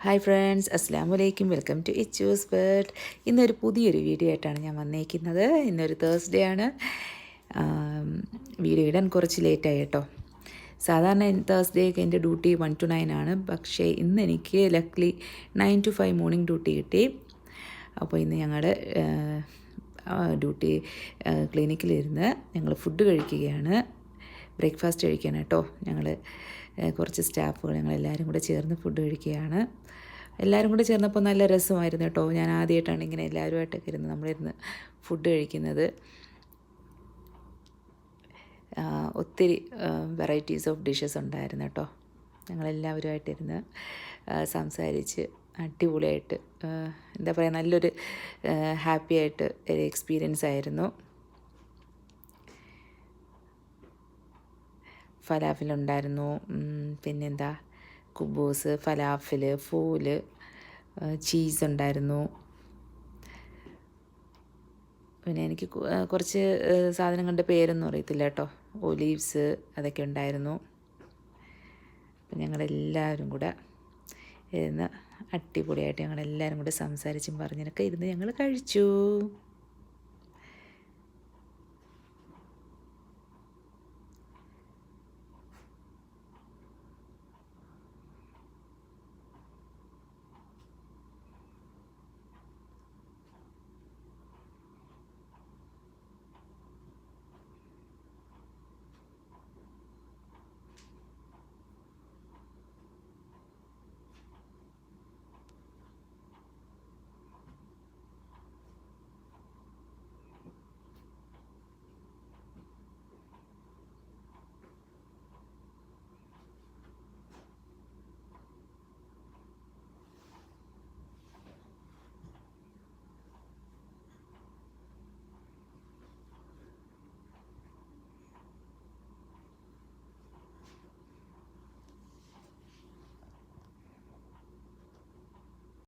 Hi friends, അസ്സാം വലൈക്കും. Welcome to ഇച്ചൂസ് വേൾഡ്. ഇന്നൊരു പുതിയൊരു വീഡിയോ ആയിട്ടാണ് ഞാൻ വന്നേക്കുന്നത്. ഇന്നൊരു തേഴ്സ്ഡേ ആണ്. വീഡിയോ ഇടാൻ കുറച്ച് ലേറ്റായി കേട്ടോ. സാധാരണ തേഴ്സ്ഡേ ഒക്കെ എൻ്റെ ഡ്യൂട്ടി 1 to 9 ആണ്. പക്ഷേ ഇന്ന് എനിക്ക് ലക്ലി 9 to 5 മോർണിംഗ് ഡ്യൂട്ടി കിട്ടി. അപ്പോൾ ഇന്ന് ഞങ്ങളുടെ ഡ്യൂട്ടി ക്ലിനിക്കിലിരുന്ന് ഞങ്ങൾ ഫുഡ് കഴിക്കുകയാണ്. ബ്രേക്ക്ഫാസ്റ്റ് കഴിക്കാൻ കേട്ടോ. ഞങ്ങൾ കുറച്ച് സ്റ്റാഫുകൾ ഞങ്ങളെല്ലാവരും കൂടെ ചേർന്ന് ഫുഡ് കഴിക്കുകയാണ്. എല്ലാവരും കൂടെ ചേർന്നപ്പോൾ നല്ല രസമായിരുന്നു കേട്ടോ. ഞാൻ ആദ്യമായിട്ടാണ് ഇങ്ങനെ എല്ലാവരുമായിട്ടൊക്കെ ഇരുന്ന് നമ്മളിരുന്ന് ഫുഡ് കഴിക്കുന്നത്. ഒത്തിരി വെറൈറ്റീസ് ഓഫ് ഡിഷസ് ഉണ്ടായിരുന്നു കേട്ടോ. ഞങ്ങളെല്ലാവരുമായിട്ടിരുന്ന് സംസാരിച്ച് അടിപൊളിയായിട്ട് എന്താ പറയുക, നല്ലൊരു ഹാപ്പി ആയിട്ട് ഒരു എക്സ്പീരിയൻസ് ആയിരുന്നു. ഫലാഫിലുണ്ടായിരുന്നു, പിന്നെന്താ കുബൂസ്, ഫലാഫിൽ, ഫൂല്, ചീസ് ഉണ്ടായിരുന്നു. പിന്നെ എനിക്ക് കുറച്ച് സാധനങ്ങളുടെ പേരൊന്നും അറിയത്തില്ല കേട്ടോ. ഒലീവ്സ് അതൊക്കെ ഉണ്ടായിരുന്നു. അപ്പം ഞങ്ങളെല്ലാവരും കൂടെ ഇരുന്ന് അടിപൊളിയായിട്ട് ഞങ്ങളെല്ലാവരും കൂടെ സംസാരിച്ചും പറഞ്ഞൊക്കെ ഇരുന്ന് ഞങ്ങൾ കഴിച്ചു.